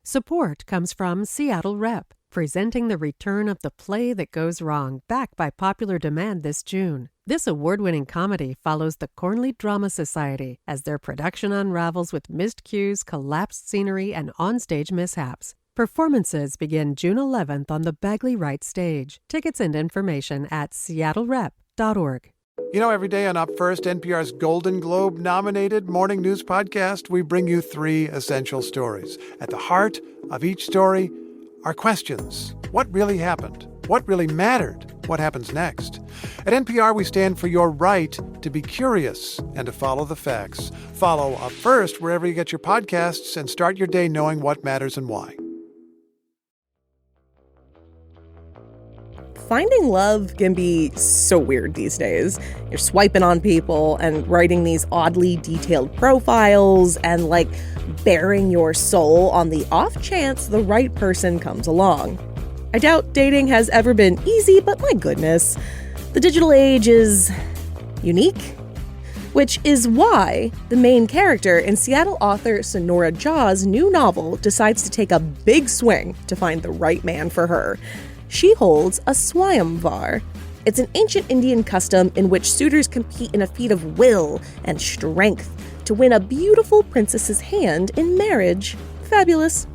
Support comes from Seattle Rep, presenting the return of The Play That Goes Wrong, back by popular demand this June. This award-winning comedy follows the Cornley Drama Society as their production unravels with missed cues, collapsed scenery, and onstage mishaps. Performances begin June 11th on the Bagley Wright stage. Tickets and information at seattlerep.org. You know, every day on Up First, NPR's Golden Globe-nominated morning news podcast, we bring you three essential stories. At the heart of each story are questions. What really happened? What really mattered? What happens next? At NPR, we stand for your right to be curious and to follow the facts. Follow Up First wherever you get your podcasts and start your day knowing what matters and why. Finding love can be so weird these days. You're swiping on people and writing these oddly detailed profiles and bearing your soul on the off chance the right person comes along. I doubt dating has ever been easy, but my goodness, the digital age is unique. Which is why the main character in Seattle author Sonora Jha's new novel decides to take a big swing to find the right man for her. She holds a swayamvar. It's an ancient Indian custom in which suitors compete in a feat of will and strength to win a beautiful princess's hand in marriage. Fabulous.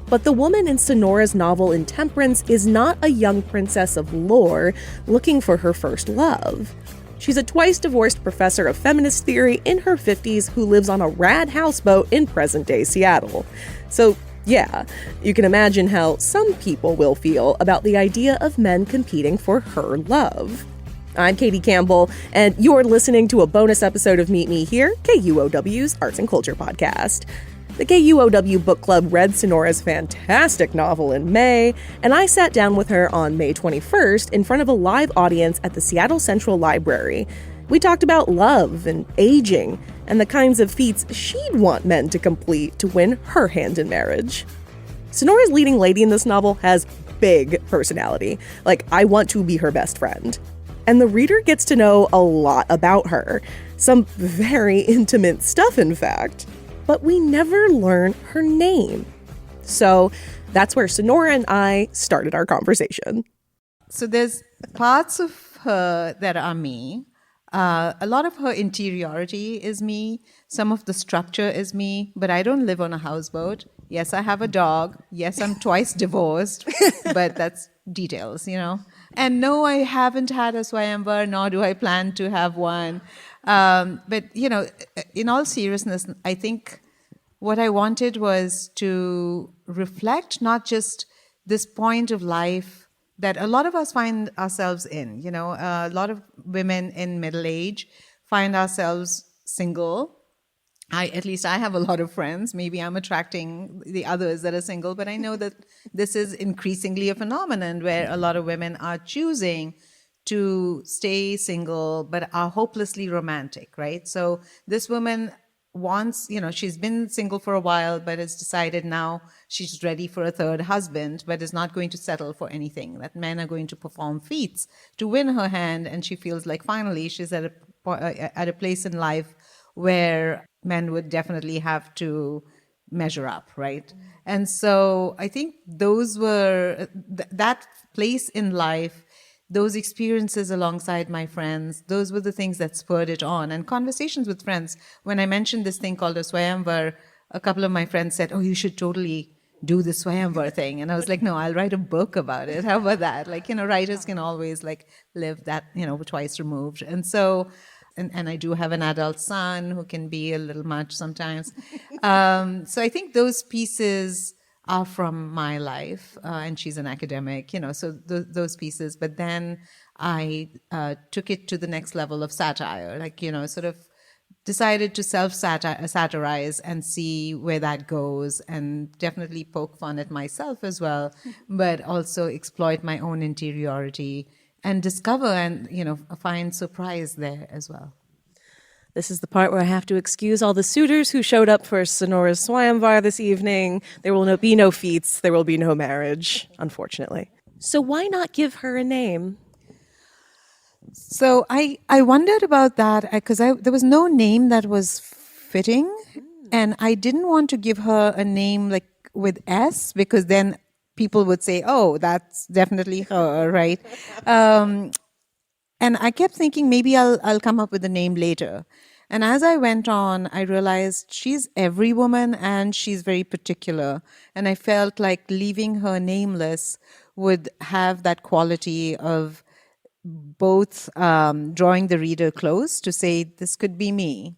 But the woman in Sonora's novel Intemperance is not a young princess of lore looking for her first love. She's a twice-divorced professor of feminist theory in her 50s who lives on a rad houseboat in present-day Seattle. So, yeah, you can imagine how some people will feel about the idea of men competing for her love. I'm Katie Campbell, and you're listening to a bonus episode of Meet Me Here, KUOW's Arts and Culture podcast. The KUOW Book Club read Sonora's fantastic novel in May, and I sat down with her on May 21st in front of a live audience at the Seattle Central Library. We talked about love and aging and the kinds of feats she'd want men to complete to win her hand in marriage. Sonora's leading lady in this novel has big personality. I want to be her best friend. And the reader gets to know a lot about her. Some very intimate stuff, in fact. But we never learn her name. So that's where Sonora and I started our conversation. So there's parts of her that are me. A lot of her interiority is me. Some of the structure is me, but I don't live on a houseboat. Yes, I have a dog. Yes, I'm twice divorced, but that's details, And no, I haven't had a swayamvar, nor do I plan to have one. But, in all seriousness, I think what I wanted was to reflect not just this point of life that a lot of us find ourselves in. A lot of women in middle age find ourselves single. At least I have a lot of friends. Maybe I'm attracting the others that are single, but I know that this is increasingly a phenomenon where a lot of women are choosing to stay single, but are hopelessly romantic, right? So this woman wants, she's been single for a while, but has decided now she's ready for a third husband, but is not going to settle for anything, that men are going to perform feats to win her hand. And she feels like finally she's at a place in life where men would definitely have to measure up, right? And so I think those were, that place in life, those experiences alongside my friends, those were the things that spurred it on. And conversations with friends, when I mentioned this thing called a swayamvar, a couple of my friends said, oh, you should totally do the swayamvar thing. And I was like, no, I'll write a book about it. How about that? Writers can always live that, twice removed. And so, and I do have an adult son who can be a little much sometimes. So I think those pieces are from my life, and she's an academic, so those pieces. But then I took it to the next level of satire, sort of decided to self-satirize and see where that goes, and definitely poke fun at myself as well, but also exploit my own interiority and discover and, find surprise there as well. This is the part where I have to excuse all the suitors who showed up for Sonora's swayamvar this evening. There will be no feats. There will be no marriage, unfortunately. So why not give her a name? So I wondered about that because there was no name that was fitting. And I didn't want to give her a name with S because then people would say, oh, that's definitely her, right? And I kept thinking maybe I'll come up with a name later. And as I went on, I realized she's every woman and she's very particular. And I felt like leaving her nameless would have that quality of both drawing the reader close to say, this could be me,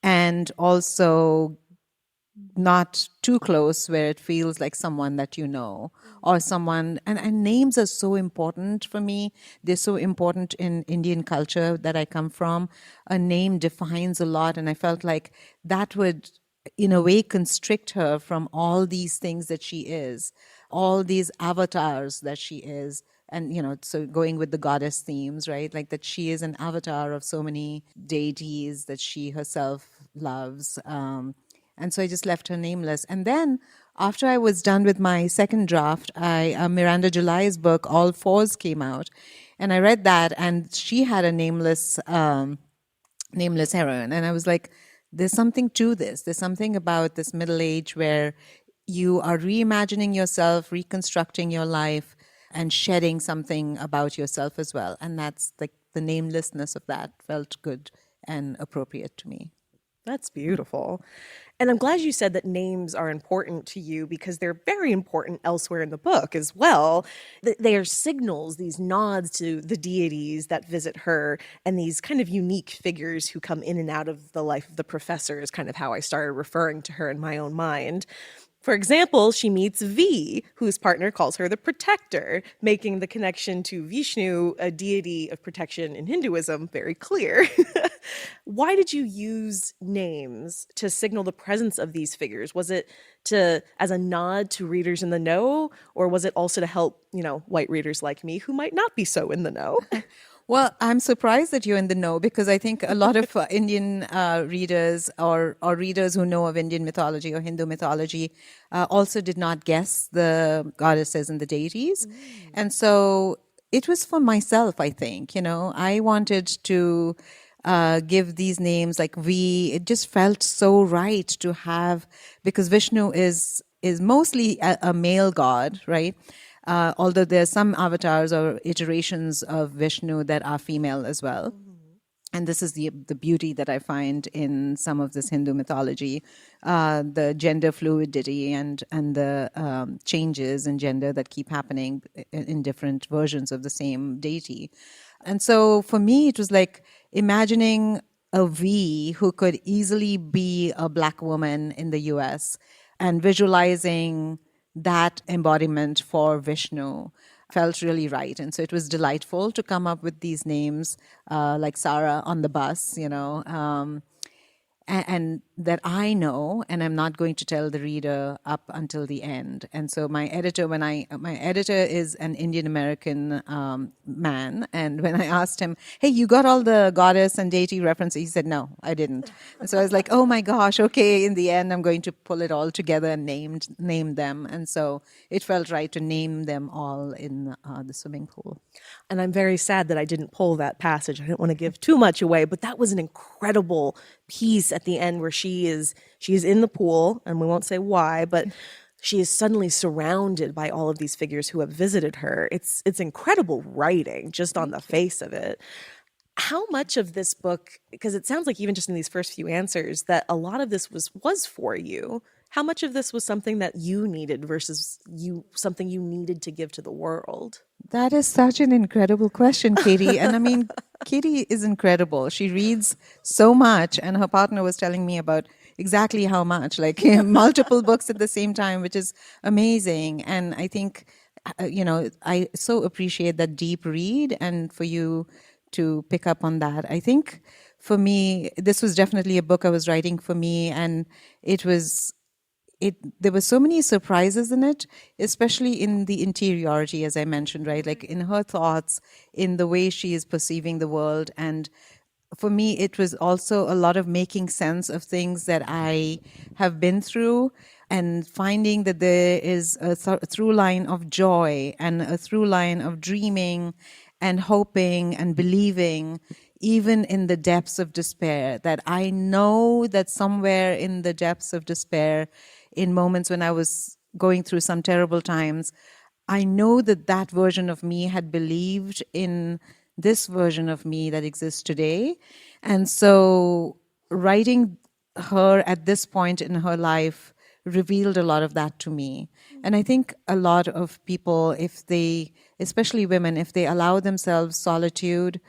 and also not too close where it feels like someone that you know or someone. And names are so important for me. They're so important in Indian culture that I come from. A name defines a lot, and I felt like that would in a way constrict her from all these things that she is, all these avatars that she is. And so going with the goddess themes, right, like that she is an avatar of so many deities that she herself loves. And so I just left her nameless. And then after I was done with my second draft, Miranda July's book, All Fours, came out. And I read that, and she had a nameless heroine. And I was like, there's something to this. There's something about this middle age where you are reimagining yourself, reconstructing your life, and shedding something about yourself as well. And that's like the namelessness of that felt good and appropriate to me. That's beautiful. And I'm glad you said that names are important to you because they're very important elsewhere in the book as well. They are signals, these nods to the deities that visit her, and these kind of unique figures who come in and out of the life of the professor is kind of how I started referring to her in my own mind. For example, she meets V, whose partner calls her the protector, making the connection to Vishnu, a deity of protection in Hinduism, very clear. Why did you use names to signal the presence of these figures? Was it as a nod to readers in the know, or was it also to help, white readers like me who might not be so in the know? Well, I'm surprised that you're in the know because I think a lot of Indian readers or readers who know of Indian mythology or Hindu mythology also did not guess the goddesses and the deities. And so it was for myself, I think. I wanted to give these names like V. It just felt so right to have, because Vishnu is mostly a male god, right? Although there are some avatars or iterations of Vishnu that are female as well. And this is the beauty that I find in some of this Hindu mythology, the gender fluidity and the changes in gender that keep happening in different versions of the same deity. And so for me, it was like imagining a V who could easily be a Black woman in the US and visualizing that embodiment for Vishnu felt really right. And so it was delightful to come up with these names like Sarah on the bus, and that I know, and I'm not going to tell the reader up until the end. And so my editor, my editor is an Indian American man, and when I asked him, "Hey, you got all the goddess and deity references?" He said, "No, I didn't." And so I was like, "Oh my gosh, okay." In the end, I'm going to pull it all together and name them. And so it felt right to name them all in the swimming pool. And I'm very sad that I didn't pull that passage. I didn't want to give too much away, but that was an incredible piece at the end where she is in the pool, and we won't say why, but she is suddenly surrounded by all of these figures who have visited her. It's incredible writing just on the face of it. How much of this book, because it sounds like even just in these first few answers that a lot of this was for you. How much of this was something that you needed versus something you needed to give to the world? That is such an incredible question, Katie. And I mean, Katie is incredible. She reads so much, and her partner was telling me about exactly how much, like multiple books at the same time, which is amazing. And I think, I so appreciate that deep read, and for you to pick up on that. I think for me, this was definitely a book I was writing for me, and there were so many surprises in it, especially in the interiority, as I mentioned, right? Like in her thoughts, in the way she is perceiving the world. And for me, it was also a lot of making sense of things that I have been through and finding that there is a through line of joy and a through line of dreaming and hoping and believing, even in the depths of despair, that I know that somewhere in the depths of despair, in moments when I was going through some terrible times, I know that that version of me had believed in this version of me that exists today. And so writing her at this point in her life revealed a lot of that to me. And I think a lot of people, if they, especially women, if they allow themselves solitude,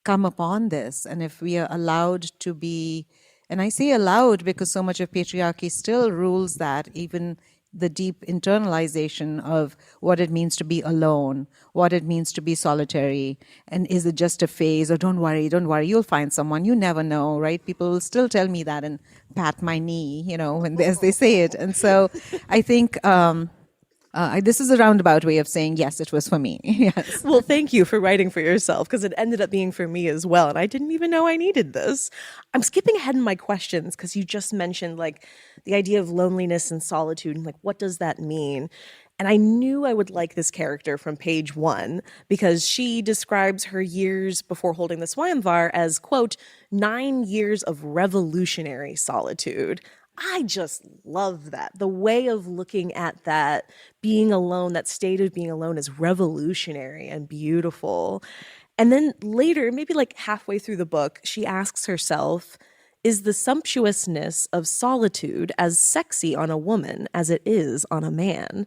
come upon this. And if we are allowed to be, and I say allowed because so much of patriarchy still rules that, even the deep internalization of what it means to be alone, what it means to be solitary, and is it just a phase, or don't worry, you'll find someone, you never know, right? People will still tell me that and pat my knee, when as they say it. And so I think this is a roundabout way of saying, yes, it was for me. Yes. Well, thank you for writing for yourself, because it ended up being for me as well. And I didn't even know I needed this. I'm skipping ahead in my questions because you just mentioned like the idea of loneliness and solitude and like, what does that mean? And I knew I would like this character from page 1 because she describes her years before holding the swayamvar as, quote, 9 years of revolutionary solitude. I just love that. The way of looking at that, being alone, that state of being alone is revolutionary and beautiful. And then later, maybe like halfway through the book, she asks herself, is the sumptuousness of solitude as sexy on a woman as it is on a man?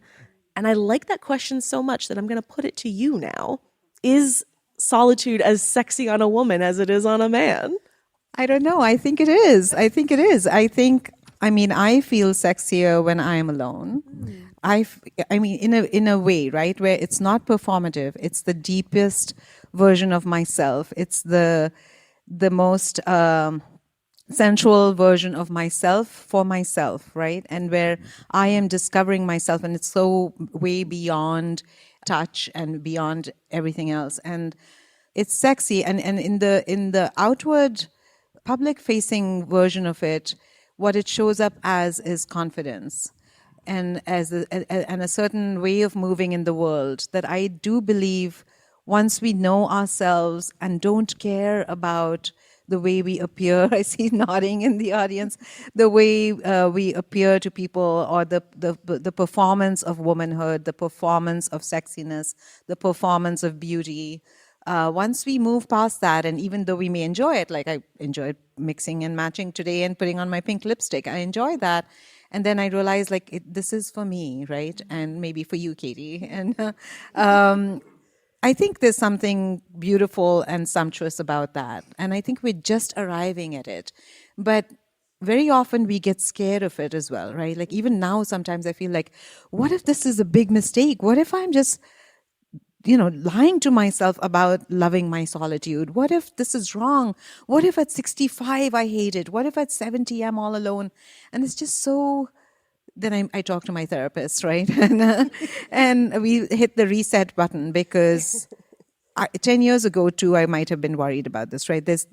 And I like that question so much that I'm going to put it to you now. Is solitude as sexy on a woman as it is on a man? I don't know. I think it is. I feel sexier when I'm alone. In a way, right? Where it's not performative. It's the deepest version of myself. It's the most sensual version of myself for myself, right? And where I am discovering myself, and it's so way beyond touch and beyond everything else. And it's sexy. And in the outward public facing version of it, what it shows up as is confidence and as a certain way of moving in the world that I do believe once we know ourselves and don't care about the way we appear, I see nodding in the audience, the way we appear to people, or the performance of womanhood, the performance of sexiness, the performance of beauty. Once we move past that, and even though we may enjoy it, like I enjoyed mixing and matching today and putting on my pink lipstick, I enjoy that. And then I realized, like, this is for me, right? And maybe for you, Katie. And I think there's something beautiful and sumptuous about that. And I think we're just arriving at it. But very often we get scared of it as well, right? Like even now, sometimes I feel like, what if this is a big mistake? What if I'm just, lying to myself about loving my solitude? What if this is wrong? What if at 65 I hate it? What if at 70 I'm all alone? And it's just so... Then I talk to my therapist, right? And we hit the reset button because 10 years ago too, I might have been worried about this, right? There's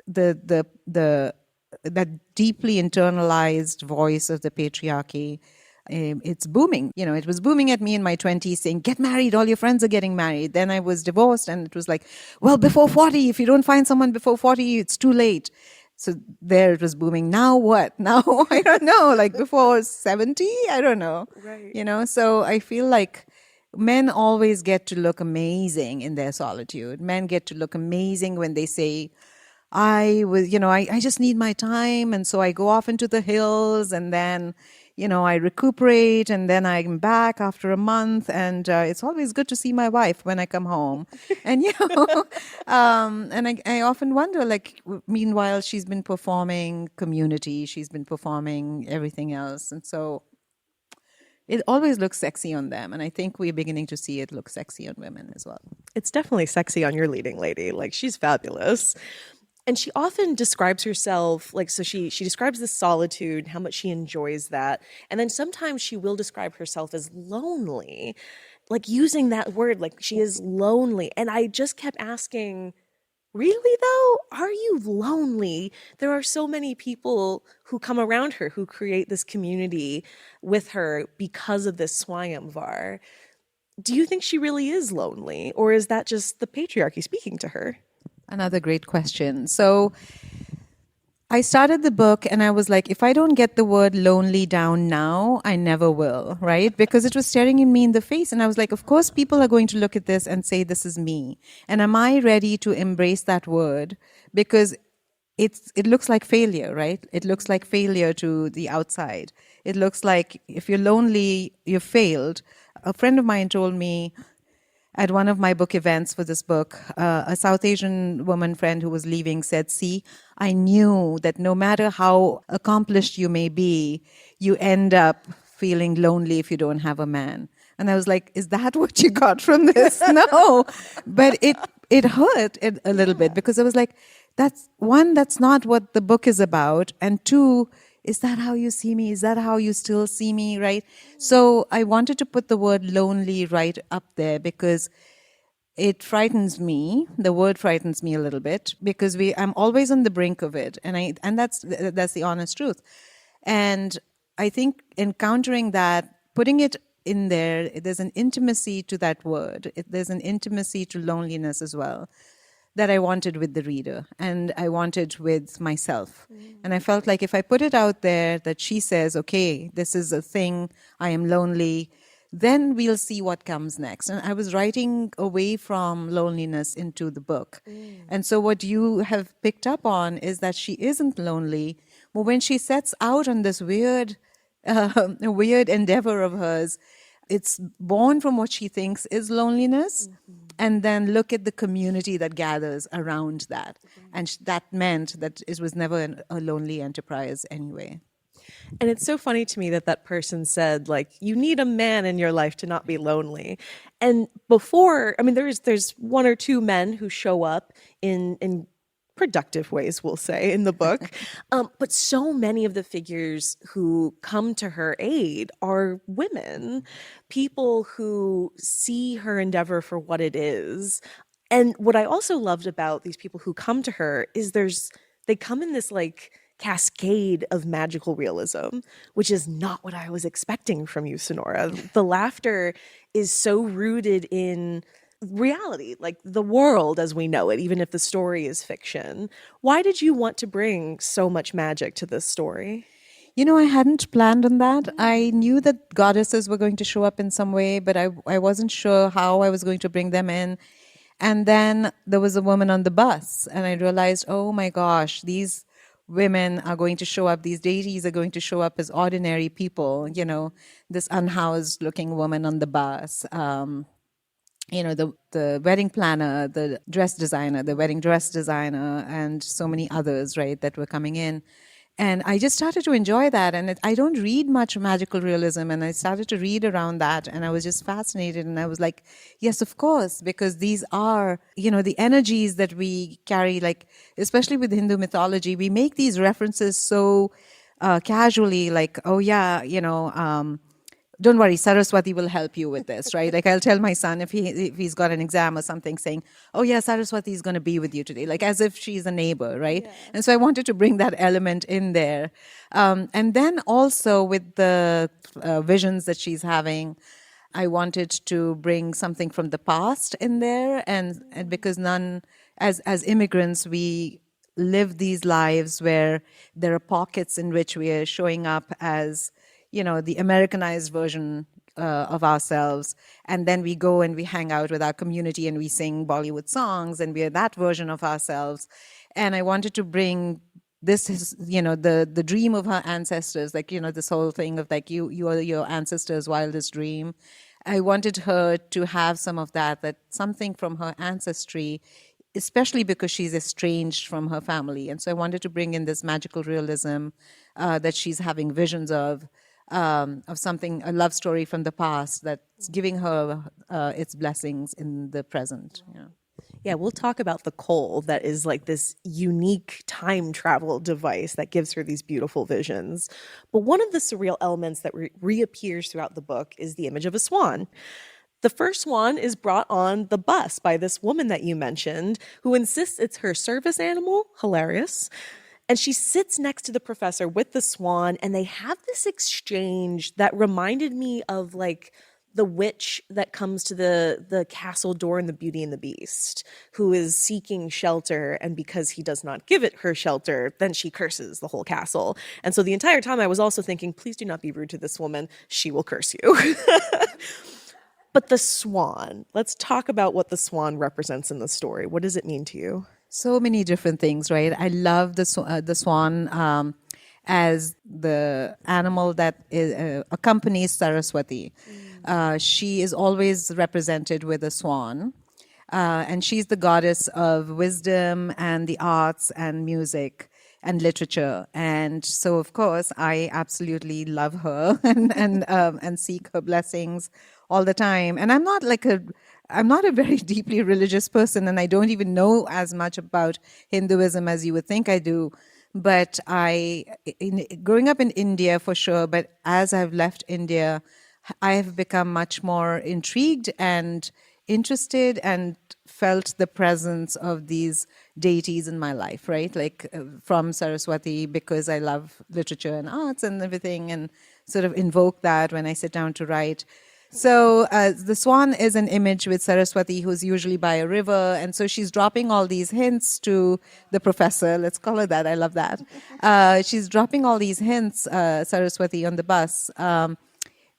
that deeply internalized voice of the patriarchy. It's booming. It was booming at me in my 20s saying, get married, all your friends are getting married. Then I was divorced and it was like, well, before 40, if you don't find someone before 40, it's too late. So there it was booming. Now what? Now, I don't know, like before 70? I don't know. Right. So I feel like men always get to look amazing in their solitude. Men get to look amazing when they say, I just need my time. And so I go off into the hills and then, I recuperate and then I'm back after a month. And it's always good to see my wife when I come home. And, and I often wonder, like, meanwhile, she's been performing community. She's been performing everything else. And so it always looks sexy on them. And I think we're beginning to see it look sexy on women as well. It's definitely sexy on your leading lady. Like, she's fabulous. And she often describes herself, like, so she describes the solitude, how much she enjoys that. And then sometimes she will describe herself as lonely, like using that word, like she is lonely. And I just kept asking, really though? Are you lonely? There are so many people who come around her, who create this community with her because of this swayamvar. Do you think she really is lonely? Or is that just the patriarchy speaking to her? Another great question. So I started the book and I was like, if I don't get the word lonely down now, I never will, right? Because it was staring me in the face. And I was like, of course, people are going to look at this and say, this is me. And am I ready to embrace that word? Because it looks like failure, right? It looks like failure to the outside. It looks like if you're lonely, you failed. A friend of mine told me at one of my book events for this book, a South Asian woman friend who was leaving said, see, I knew that no matter how accomplished you may be, you end up feeling lonely if you don't have a man. And I was like, is that what you got from this? No. But it hurt a little bit because I was like, that's not what the book is about. And two, is that how you see me? Is that how you still see me, right? So I wanted to put the word lonely right up there because it frightens me. The word frightens me a little bit because I'm always on the brink of it. And that's the honest truth. And I think encountering that, putting it in there, there's an intimacy to that word. There's an intimacy to loneliness as well that I wanted with the reader and I wanted with myself. And I felt like if I put it out there that she says, okay, this is a thing, I am lonely, then we'll see what comes next. And I was writing away from loneliness into the book. And so what you have picked up on is that she isn't lonely, but when she sets out on this weird endeavor of hers, it's born from what she thinks is loneliness. And then look at the community that gathers around that. And that meant that it was never a lonely enterprise anyway. And it's so funny to me that that person said, like, you need a man in your life to not be lonely. And before, I mean, there's one or two men who show up in productive ways, we'll say, in the book. But so many of the figures who come to her aid are women, people who see her endeavor for what it is. And what I also loved about these people who come to her is they come in this like cascade of magical realism, which is not what I was expecting from you, Sonora. The laughter is so rooted in reality, like the world as we know it, even if the story is fiction. Why did you want to bring so much magic to this story? You know, I hadn't planned on that. I knew that goddesses were going to show up in some way, but I wasn't sure how I was going to bring them in. And then there was a woman on the bus, and I realized, oh my gosh, these women are going to show up, these deities are going to show up as ordinary people, you know, this unhoused looking woman on the bus. You know, the wedding planner, the dress designer, the wedding dress designer, and so many others, right, that were coming in. And I just started to enjoy that. And I don't read much magical realism. And I started to read around that. And I was just fascinated. And I was like, yes, of course, because these are, you know, the energies that we carry, like, especially with Hindu mythology, we make these references so casually, like, oh, yeah, you know, don't worry, Saraswati will help you with this, right? Like I'll tell my son if he's got an exam or something saying, oh yeah, Saraswati is going to be with you today, like as if she's a neighbor, right? Yeah. And so I wanted to bring that element in there. And then also with the visions that she's having, I wanted to bring something from the past in there. And because as immigrants, we live these lives where there are pockets in which we are showing up as, you know, the Americanized version of ourselves. And then we go and we hang out with our community and we sing Bollywood songs and we are that version of ourselves. And I wanted to bring this, you know, the dream of her ancestors, like, you know, this whole thing of like, you are your ancestors' wildest dream. I wanted her to have some of that something from her ancestry, especially because she's estranged from her family. And so I wanted to bring in this magical realism that she's having visions of something, a love story from the past that's giving her its blessings in the present. You know. Yeah, we'll talk about the coal that is like this unique time travel device that gives her these beautiful visions. But one of the surreal elements that reappears throughout the book is the image of a swan. The first swan is brought on the bus by this woman that you mentioned who insists it's her service animal. Hilarious. And she sits next to the professor with the swan, and they have this exchange that reminded me of like the witch that comes to the castle door in The Beauty and the Beast, who is seeking shelter, and because he does not give it her shelter, then she curses the whole castle. And so the entire time I was also thinking, please do not be rude to this woman. She will curse you. But the swan, let's talk about what the swan represents in the story. What does it mean to you? So many different things, right? I love the swan as the animal that accompanies Saraswati. She is always represented with a swan. And she's the goddess of wisdom and the arts and music and literature. And so, of course, I absolutely love her and seek her blessings all the time. And I'm not a very deeply religious person, and I don't even know as much about Hinduism as you would think I do. But growing up in India for sure, but as I've left India, I have become much more intrigued and interested and felt the presence of these deities in my life, right? From Saraswati, because I love literature and arts and everything, and sort of invoke that when I sit down to write. So the swan is an image with Saraswati, who's usually by a river. And so she's dropping all these hints to the professor. Let's call her that. I love that. She's dropping all these hints, Saraswati, on the bus.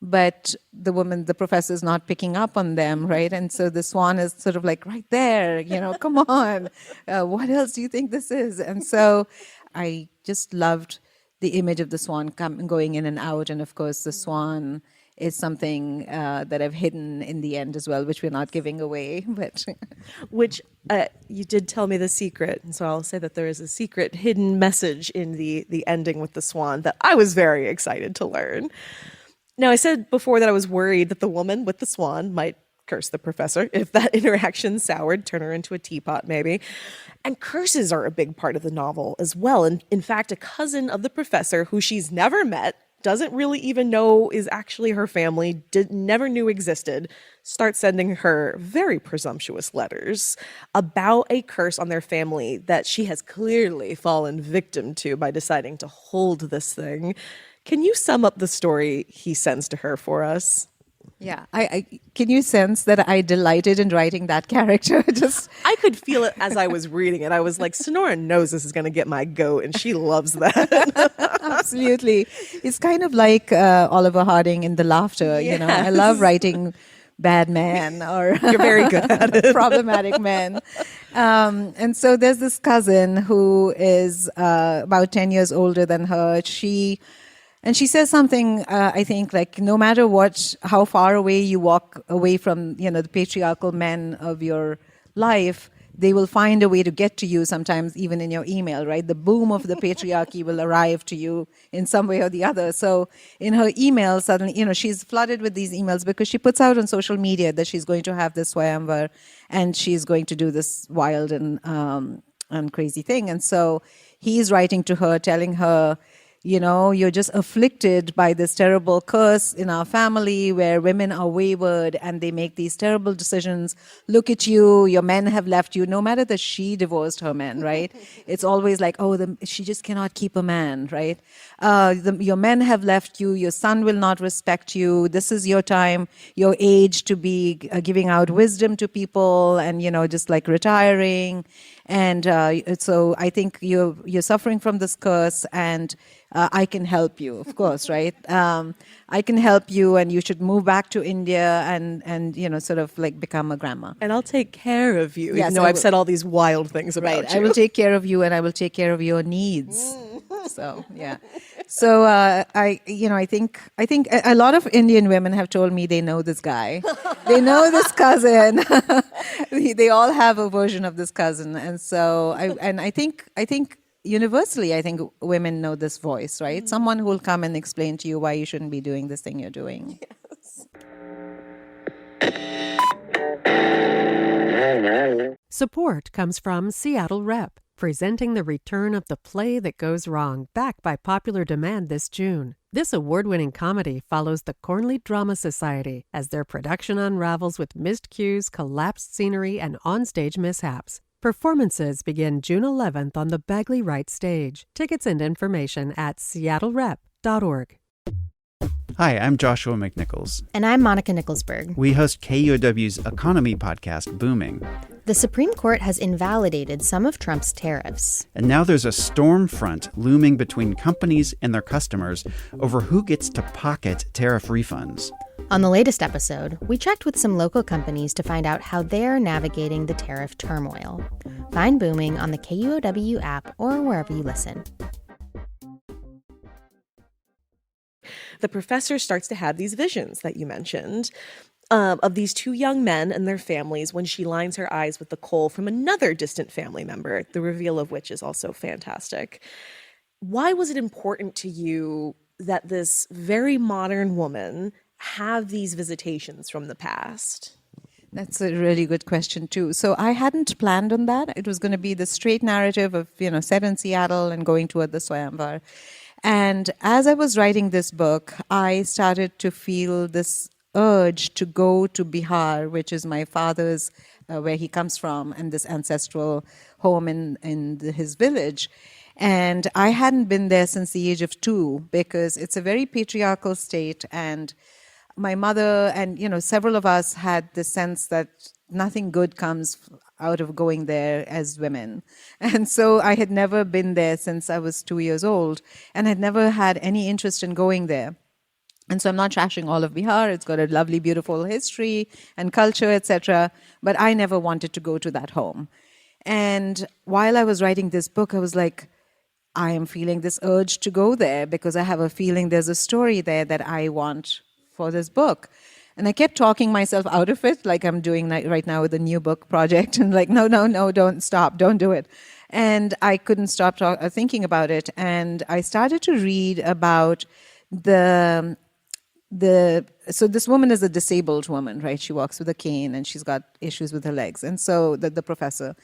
But the professor is not picking up on them, right? And so the swan is sort of like, right there, come on. What else do you think this is? And so I just loved the image of the swan going in and out. And of course, the swan is something that I've hidden in the end as well, which we're not giving away. But which you did tell me the secret, and so I'll say that there is a secret hidden message in the ending with the swan that I was very excited to learn. Now, I said before that I was worried that the woman with the swan might curse the professor if that interaction soured, turn her into a teapot maybe. And curses are a big part of the novel as well. And in fact, a cousin of the professor who she's never met, doesn't really even know is actually her family, never knew existed, starts sending her very presumptuous letters about a curse on their family that she has clearly fallen victim to by deciding to hold this thing. Can you sum up the story he sends to her for us? Yeah, I can you sense that I delighted in writing that character? I could feel it as I was reading it. I was like, Sonora knows this is going to get my goat, and she loves that. Absolutely. It's kind of like Oliver Harding in The Laughter. Yes. I love writing bad men or you're very good at it. Problematic men. And so there's this cousin who is about 10 years older than her. And she says something, I think, like, no matter how far away you walk away from, the patriarchal men of your life, they will find a way to get to you sometimes, even in your email, right? The boom of the patriarchy will arrive to you in some way or the other. So in her email, suddenly, she's flooded with these emails because she puts out on social media that she's going to have this swayamvar and she's going to do this wild and crazy thing. And so he's writing to her, telling her, you're just afflicted by this terrible curse in our family where women are wayward and they make these terrible decisions. Look at you, your men have left you. No matter that she divorced her men, right? It's always like, she just cannot keep a man, right? Your men have left you. Your son will not respect you. This is your time, your age to be giving out wisdom to people and, just like retiring. And so I think you're suffering from this curse, and I can help you, of course, right? I can help you, and you should move back to India and sort of like become a grandma. And I'll take care of you, yes, even though I've said all these wild things about you. I will take care of you, and I will take care of your needs. So yeah. So I think a lot of Indian women have told me they know this guy, they know this cousin. They all have a version of this cousin, and so I think universally, I think women know this voice, right? Someone who will come and explain to you why you shouldn't be doing this thing you're doing. Yes. Support comes from Seattle Rep, presenting the return of The Play That Goes Wrong, back by popular demand this June. This award-winning comedy follows the Cornley Drama Society as their production unravels with missed cues, collapsed scenery, and onstage mishaps. Performances begin June 11th on the Bagley Wright stage. Tickets and information at seattlerep.org. Hi, I'm Joshua McNichols. And I'm Monica Nicholsberg. We host KUOW's economy podcast, Booming. The Supreme Court has invalidated some of Trump's tariffs. And now there's a storm front looming between companies and their customers over who gets to pocket tariff refunds. On the latest episode, we checked with some local companies to find out how they're navigating the tariff turmoil. Find Booming on the KUOW app or wherever you listen. The professor starts to have these visions that you mentioned of these two young men and their families when she lines her eyes with the coal from another distant family member, the reveal of which is also fantastic. Why was it important to you that this very modern woman have these visitations from the past? That's a really good question, too. So I hadn't planned on that. It was going to be the straight narrative of, set in Seattle and going toward the swayamvar. And as I was writing this book, I started to feel this urge to go to Bihar, which is my father's, where he comes from, and this ancestral home in his village. And I hadn't been there since the age of 2 because it's a very patriarchal state. And my mother and, several of us had the sense that nothing good comes out of going there as women. And so I had never been there since I was 2 years old and had never had any interest in going there. And so I'm not trashing all of Bihar. It's got a lovely, beautiful history and culture, etc. But I never wanted to go to that home. And while I was writing this book, I was like, I am feeling this urge to go there because I have a feeling there's a story there that I want for this book. And I kept talking myself out of it, like I'm doing right now with the new book project. And like, no, don't stop, don't do it. And I couldn't stop thinking about it. And I started to read about so this woman is a disabled woman, right? She walks with a cane and she's got issues with her legs. And so the professor.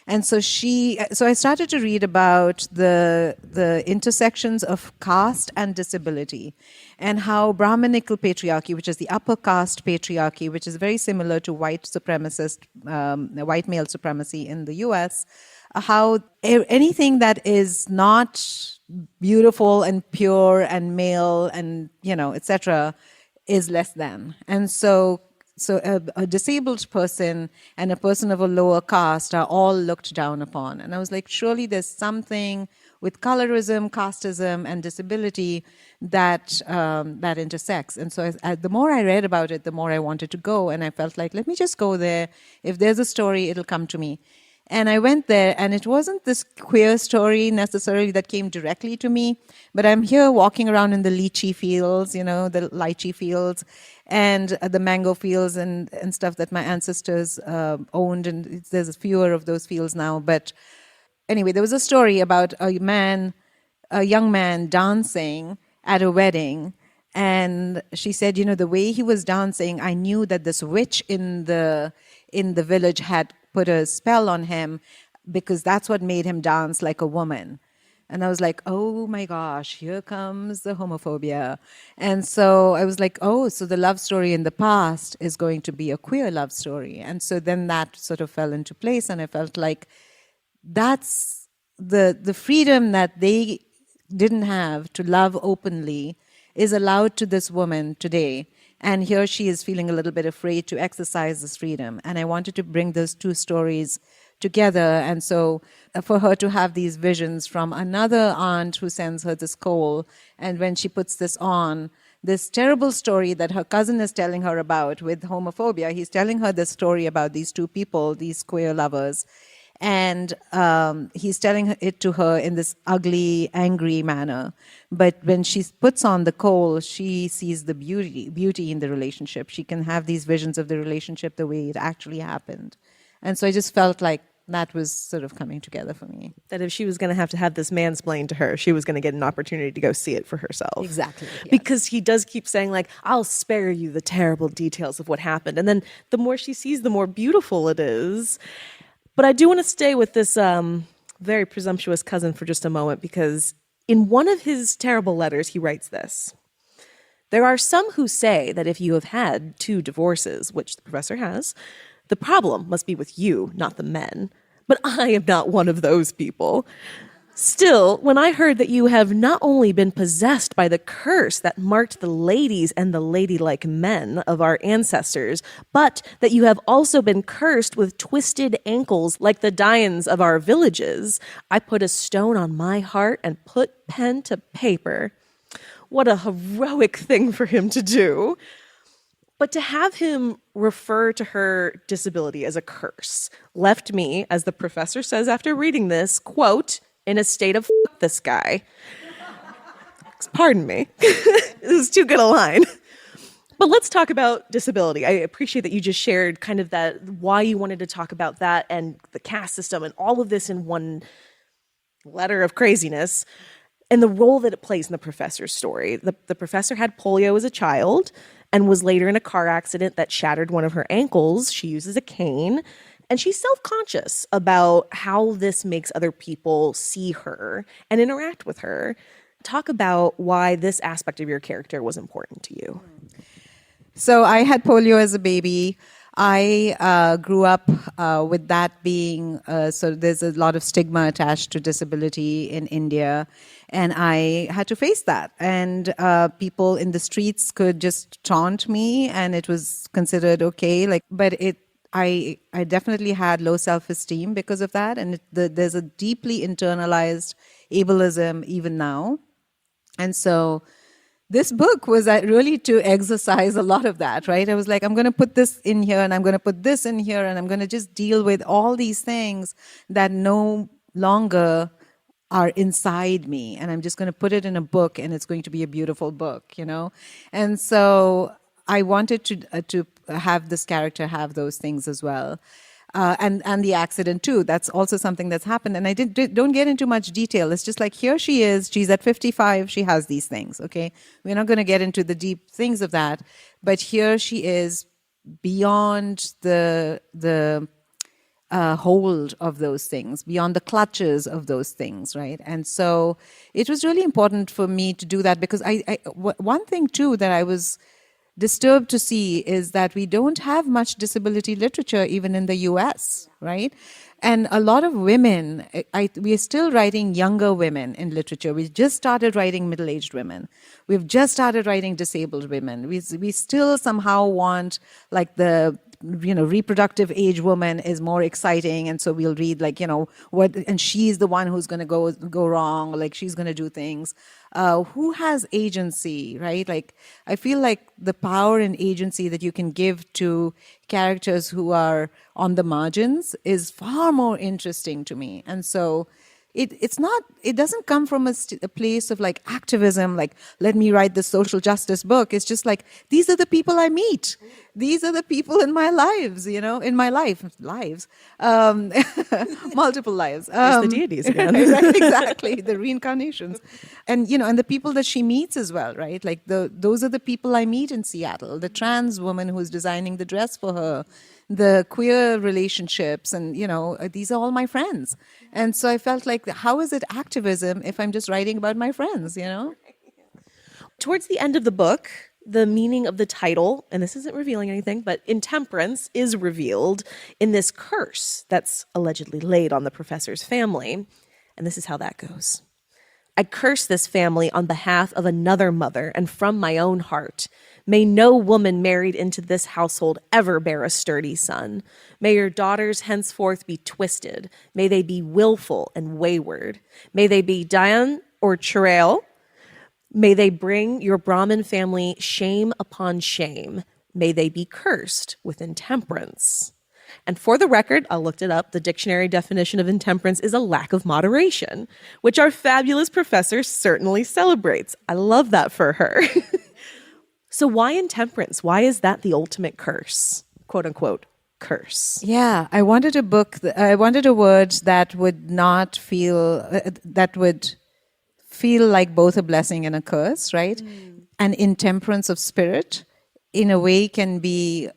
And so I started to read about the intersections of caste and disability and how Brahminical patriarchy, which is the upper caste patriarchy, which is very similar to white male supremacy in the US, how anything that is not beautiful and pure and male and, etc., is less than. And so a disabled person and a person of a lower caste are all looked down upon. And I was like, surely there's something with colorism, casteism, and disability that intersects. And so the more I read about it, the more I wanted to go. And I felt like, let me just go there. If there's a story, it'll come to me. And I went there, and it wasn't this queer story necessarily that came directly to me, but I'm here walking around in the lychee fields, the lychee fields, and the mango fields and stuff that my ancestors owned, and there's fewer of those fields now. But anyway, there was a story about a young man dancing at a wedding, and she said, the way he was dancing, I knew that this witch in the village had put a spell on him because that's what made him dance like a woman. And I was like, oh my gosh, here comes the homophobia. And so I was like, oh, so the love story in the past is going to be a queer love story. And so then that sort of fell into place, and I felt like that's the freedom that they didn't have to love openly is allowed to this woman today. And here she is feeling a little bit afraid to exercise this freedom. And I wanted to bring those two stories together. And so for her to have these visions from another aunt who sends her this coal, and when she puts this on, this terrible story that her cousin is telling her about with homophobia, he's telling her this story about these two people, these queer lovers. And he's telling it to her in this ugly, angry manner. But when she puts on the coal, she sees the beauty in the relationship. She can have these visions of the relationship the way it actually happened. And so I just felt like that was sort of coming together for me. That if she was going to have this mansplained to her, she was going to get an opportunity to go see it for herself. Exactly. Yes. Because he does keep saying, like, I'll spare you the terrible details of what happened. And then the more she sees, the more beautiful it is. But I do want to stay with this very presumptuous cousin for just a moment, because in one of his terrible letters, he writes this. There are some who say that if you have had 2 divorces, which the professor has, the problem must be with you, not the men. But I am not one of those people. Still, when I heard that you have not only been possessed by the curse that marked the ladies and the ladylike men of our ancestors, but that you have also been cursed with twisted ankles like the Dians of our villages, I put a stone on my heart and put pen to paper. What a heroic thing for him to do. But to have him refer to her disability as a curse left me, as the professor says after reading this, quote, in a state of "F this guy." Pardon me. This is too good a line. But let's talk about disability. I appreciate that you just shared kind of that, why you wanted to talk about that and the caste system and all of this in one letter of craziness, and the role that it plays in the professor's story. The professor had polio as a child and was later in a car accident that shattered one of her ankles. She uses a cane. And she's self-conscious about how this makes other people see her and interact with her. Talk about why this aspect of your character was important to you. So I had polio as a baby. I grew up with that being, so there's a lot of stigma attached to disability in India. And I had to face that. And people in the streets could just taunt me and it was considered okay. I definitely had low self-esteem because of that. And there's a deeply internalized ableism even now. And so this book was really to exercise a lot of that, right? I was like, I'm going to put this in here and I'm going to put this in here and I'm going to just deal with all these things that no longer are inside me. And I'm just going to put it in a book and it's going to be a beautiful book, you know? And so I wanted to have this character have those things as well. And the accident too. That's also something that's happened. And I don't get into much detail. It's just like, here she is. She's at 55. She has these things. Okay. We're not going to get into the deep things of that. But here she is beyond the hold of those things, beyond the clutches of those things, right? And so it was really important for me to do that because one thing too that I was disturbed to see is that we don't have much disability literature even in the US, right? And a lot of women, we are still writing younger women in literature. We just started writing middle-aged women. We've just started writing disabled women. We still somehow want like the reproductive age woman is more exciting, and so we'll read what, and she's the one who's going to go wrong, like she's going to do things. Who has agency, right? Like I feel like the power and agency that you can give to characters who are on the margins is far more interesting to me, and so. It doesn't come from a place of like activism, like let me write this social justice book. It's just like, these are the people I meet. These are the people in my lives, in my lives, multiple lives. There's the deities again. Exactly, the reincarnations. And, and the people that she meets as well, right? Like those are the people I meet in Seattle. The trans woman who's designing the dress for her, the queer relationships, and these are all my friends. And so I felt like, how is it activism if I'm just writing about my friends, Towards the end of the book, the meaning of the title, and this isn't revealing anything, but intemperance is revealed in this curse that's allegedly laid on the professor's family. And this is how that goes. I curse this family on behalf of another mother and from my own heart. May no woman married into this household ever bear a sturdy son. May your daughters henceforth be twisted. May they be willful and wayward. May they be Dian or Churail. May they bring your Brahmin family shame upon shame. May they be cursed with intemperance. And for the record, I looked it up. The dictionary definition of intemperance is a lack of moderation, which our fabulous professor certainly celebrates. I love that for her. So why intemperance? Why is that the ultimate curse? Quote unquote, curse. Yeah, I wanted I wanted a word that would not feel, that would feel like both a blessing and a curse, right? And intemperance of spirit, in a way, can be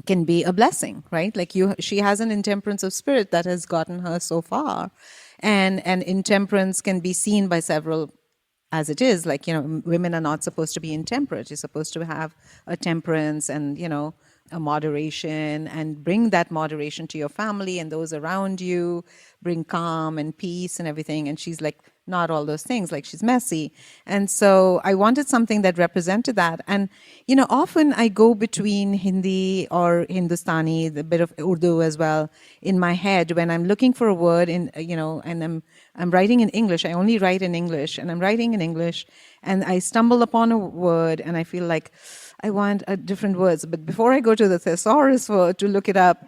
a blessing, right? Like she has an intemperance of spirit that has gotten her so far, and intemperance can be seen by several. As it is, like, women are not supposed to be intemperate. You're supposed to have a temperance and, a moderation and bring that moderation to your family and those around you, bring calm and peace and everything. And she's like, not all those things, like she's messy. And so I wanted something that represented that. And, often I go between Hindi or Hindustani, a bit of Urdu as well, in my head when I'm looking for a word and I'm writing in English. I only write in English, and I'm writing in English, and I stumble upon a word and I feel like I want different words. But before I go to the thesaurus to look it up,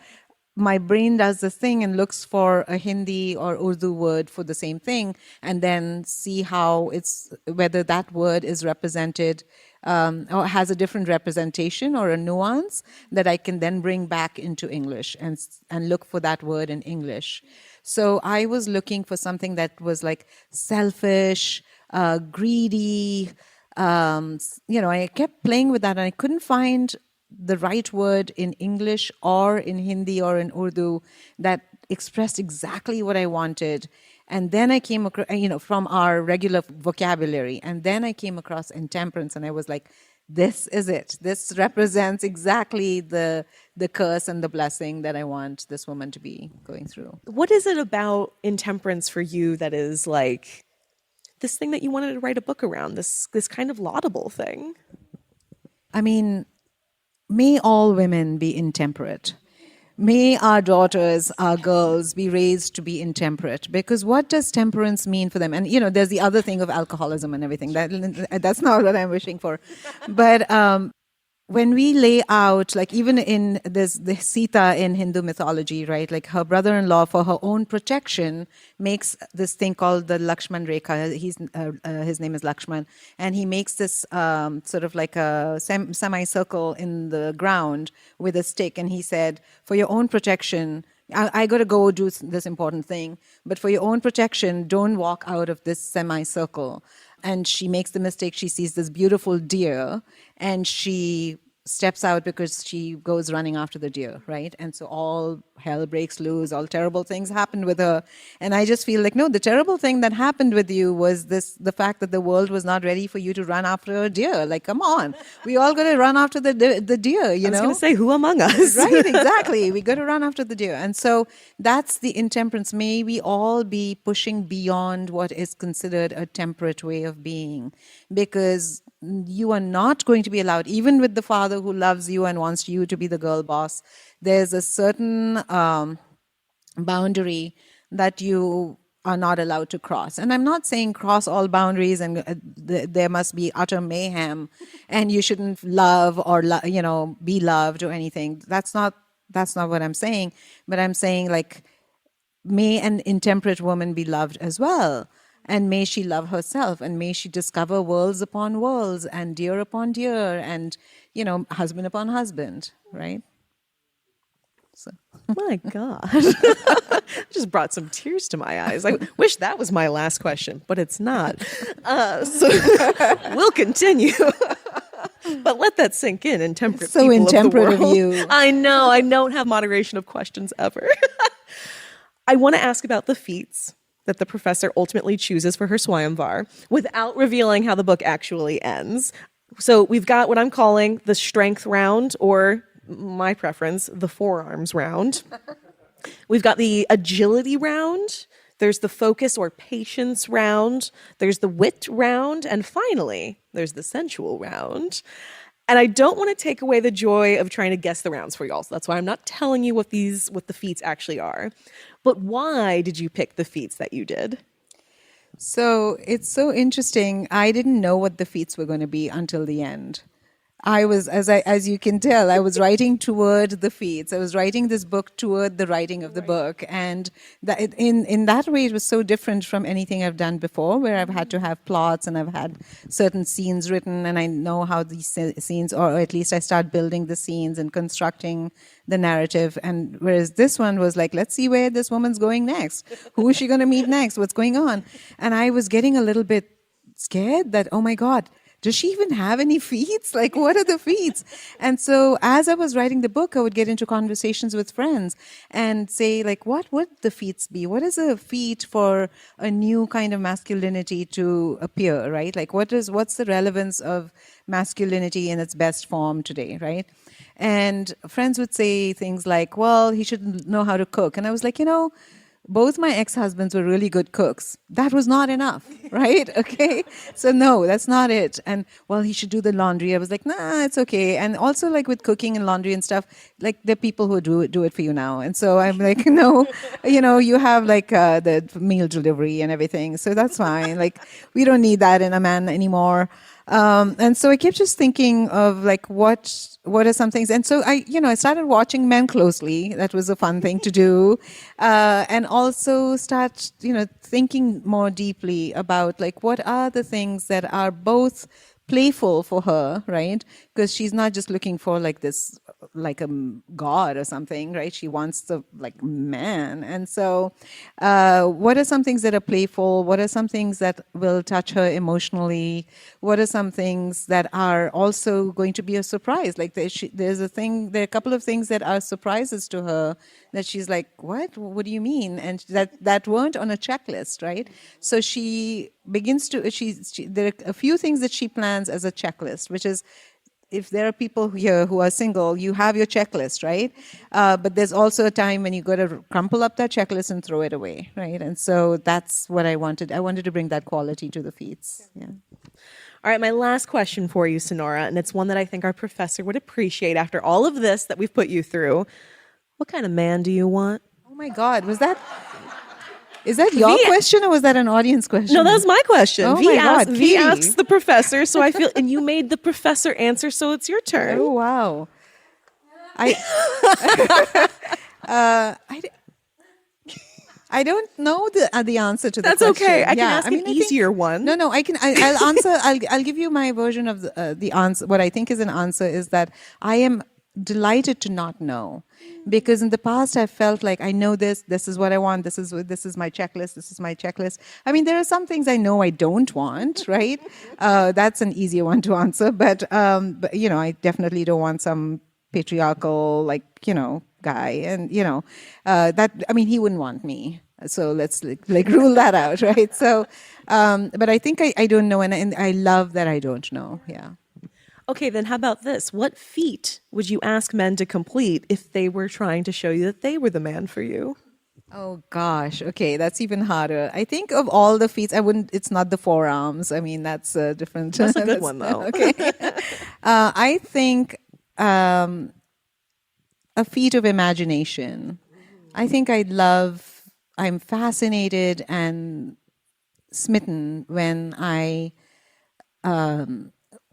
my brain does this thing and looks for a Hindi or Urdu word for the same thing, and then see whether that word is represented or has a different representation or a nuance that I can then bring back into English and look for that word in English. So I was looking for something that was like selfish, greedy. I kept playing with that, and I couldn't find the right word in English or in Hindi or in Urdu that expressed exactly what I wanted. And then I came across, from our regular vocabulary, and then I came across intemperance, and I was like, this is it. This represents exactly the curse and the blessing that I want this woman to be going through. What is it about intemperance for you that is like this thing that you wanted to write a book around, this kind of laudable thing? I mean, may all women be intemperate. May our daughters, our girls be raised to be intemperate. Because what does temperance mean for them? And, there's the other thing of alcoholism and everything. That's not what I'm wishing for. But when we lay out, like even in the Sita in Hindu mythology, right? Like her brother-in-law, for her own protection, makes this thing called the Lakshman Rekha. His name is Lakshman, and he makes this sort of like a semicircle in the ground with a stick, and he said, for your own protection, I got to go do this important thing, but for your own protection, don't walk out of this semicircle. And she makes the mistake. She sees this beautiful deer, and she steps out because she goes running after the deer, right? And so all hell breaks loose, all terrible things happen with her. And I just feel like, no, the terrible thing that happened with you was the fact that the world was not ready for you to run after a deer. Like, come on. We all got to run after the deer, you know? I was going to say, who among us? Right, exactly. We got to run after the deer. And so that's the intemperance. May we all be pushing beyond what is considered a temperate way of being, because you are not going to be allowed, even with the father who loves you and wants you to be the girl boss, there's a certain boundary that you are not allowed to cross. And I'm not saying cross all boundaries and there must be utter mayhem and you shouldn't love or be loved or anything. That's not what I'm saying. But I'm saying, like, may an intemperate woman be loved as well. And may she love herself, and may she discover worlds upon worlds and deer upon deer and, husband upon husband, right? So. My God. Just brought some tears to my eyes. I wish that was my last question, but it's not. So we'll continue. But let that sink in, intemperate so people intemperate of the world. of you. I know. I don't have moderation of questions ever. I want to ask about the feats that the professor ultimately chooses for her swayamvar without revealing how the book actually ends. So we've got what I'm calling the strength round, or my preference, the forearms round. We've got the agility round. There's the focus or patience round. There's the wit round. And finally, there's the sensual round. And I don't want to take away the joy of trying to guess the rounds for y'all. So that's why I'm not telling you what the feats actually are. But why did you pick the feats that you did? So it's so interesting. I didn't know what the feats were going to be until the end. I was, as you can tell, I was writing toward the feats. I was writing this book toward the writing of the book. And in that way, it was so different from anything I've done before, where I've had to have plots and I've had certain scenes written and I know how these scenes, or at least I start building the scenes and constructing the narrative. And whereas this one was like, let's see where this woman's going next. Who is she going to meet next? What's going on? And I was getting a little bit scared that, oh my God, does she even have any feats? Like, what are the feats? And so as I was writing the book, I would get into conversations with friends and say, like, what would the feats be? What is a feat for a new kind of masculinity to appear, right? Like, what's the relevance of masculinity in its best form today, right? And friends would say things like, well, he should know how to cook. And I was like, both my ex-husbands were really good cooks. That was not enough, right? Okay. So no, that's not it. And well, he should do the laundry. I was like, nah, it's okay. And also like with cooking and laundry and stuff, like there are people who do it for you now. And so I'm like, no, you have like the meal delivery and everything. So that's fine. Like we don't need that in a man anymore. And so I kept just thinking of like, what are some things? And so I started watching men closely. That was a fun thing to do. And also start, thinking more deeply about like, what are the things that are both playful for her, right? Because she's not just looking for like this, like a god or something, right? She wants the like man. And so what are some things that are playful? What are some things that will touch her emotionally? What are some things that are also going to be a surprise? Like there are a couple of things that are surprises to her that she's like, what do you mean? And that weren't on a checklist, right? So she begins to, there are a few things that she plans as a checklist, which is, if there are people here who are single, you have your checklist, right? But there's also a time when you got to crumple up that checklist and throw it away, right? And so that's what I wanted. I wanted to bring that quality to the feats. Yeah. All right, my last question for you, Sonora, and it's one that I think our professor would appreciate after all of this that we've put you through. What kind of man do you want? Oh my God, is that your question or was that an audience question? No, that was my question. Oh my God, V asks the professor, so I feel, and you made the professor answer, so it's your turn. Oh, wow. I don't know the answer to that question. That's okay. I can ask an easier one. No, I'll answer. I'll give you my version of the answer. What I think is an answer is that I am delighted to not know, because in the past I felt like I know this is what I want, this is my checklist. I mean, there are some things I know I don't want, right? That's an easier one to answer, but I definitely don't want some patriarchal guy, and he wouldn't want me, so let's rule that out, right? So but I think I don't know, and I love that I don't know. Yeah. Okay, then how about this? What feat would you ask men to complete if they were trying to show you that they were the man for you? Oh gosh, okay, that's even harder. I think of all the feats, it's not the forearms. I mean, that's a different. That's a good one though. Okay. I think a feat of imagination. I think I'm fascinated and smitten when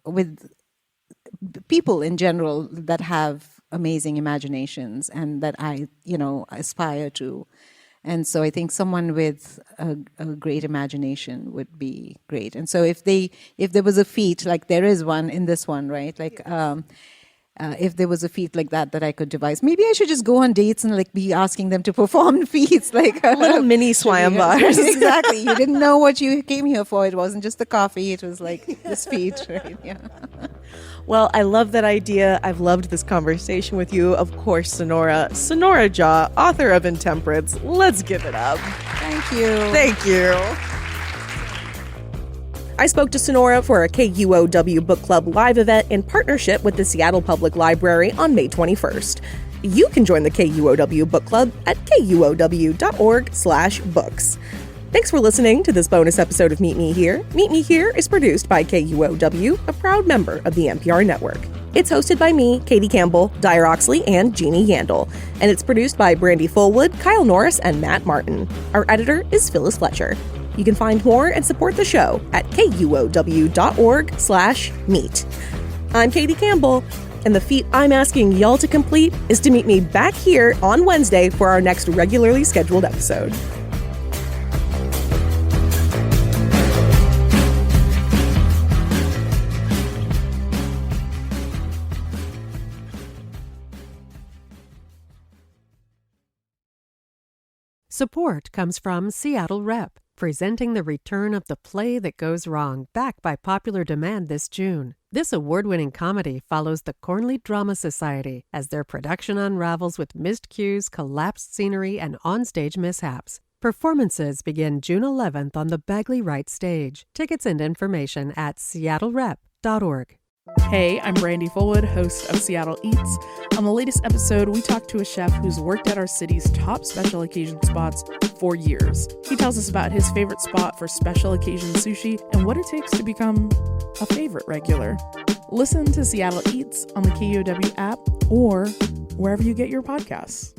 with people in general that have amazing imaginations and that I aspire to. And so I think someone with a great imagination would be great. And so if there was a feat, like there is one in this one, right? Like if there was a feat like that I could devise, maybe I should just go on dates and be asking them to perform feats, like little mini swayamvars. Exactly. You didn't know what you came here for. It wasn't just the coffee. It was like this feat, right? Yeah. Well, I love that idea. I've loved this conversation with you. Of course, Sonora Jha, author of Intemperance. Let's give it up. Thank you. Thank you. I spoke to Sonora for a KUOW Book Club live event in partnership with the Seattle Public Library on May 21st. You can join the KUOW Book Club at kuow.org/books. Thanks for listening to this bonus episode of Meet Me Here. Meet Me Here is produced by KUOW, a proud member of the NPR network. It's hosted by me, Katie Campbell, Dyer Oxley, and Jeannie Yandel. And it's produced by Brandy Fullwood, Kyle Norris, and Matt Martin. Our editor is Phyllis Fletcher. You can find more and support the show at kuow.org/meet. I'm Katie Campbell, and the feat I'm asking y'all to complete is to meet me back here on Wednesday for our next regularly scheduled episode. Support comes from Seattle Rep, presenting the return of the play that goes wrong, back by popular demand this June. This award-winning comedy follows the Cornley Drama Society as their production unravels with missed cues, collapsed scenery, and onstage mishaps. Performances begin June 11th on the Bagley Wright stage. Tickets and information at seattlerep.org. Hey, I'm Brandy Fullwood, host of Seattle Eats. On the latest episode, we talked to a chef who's worked at our city's top special occasion spots for years. He tells us about his favorite spot for special occasion sushi and what it takes to become a favorite regular. Listen to Seattle Eats on the KUOW app or wherever you get your podcasts.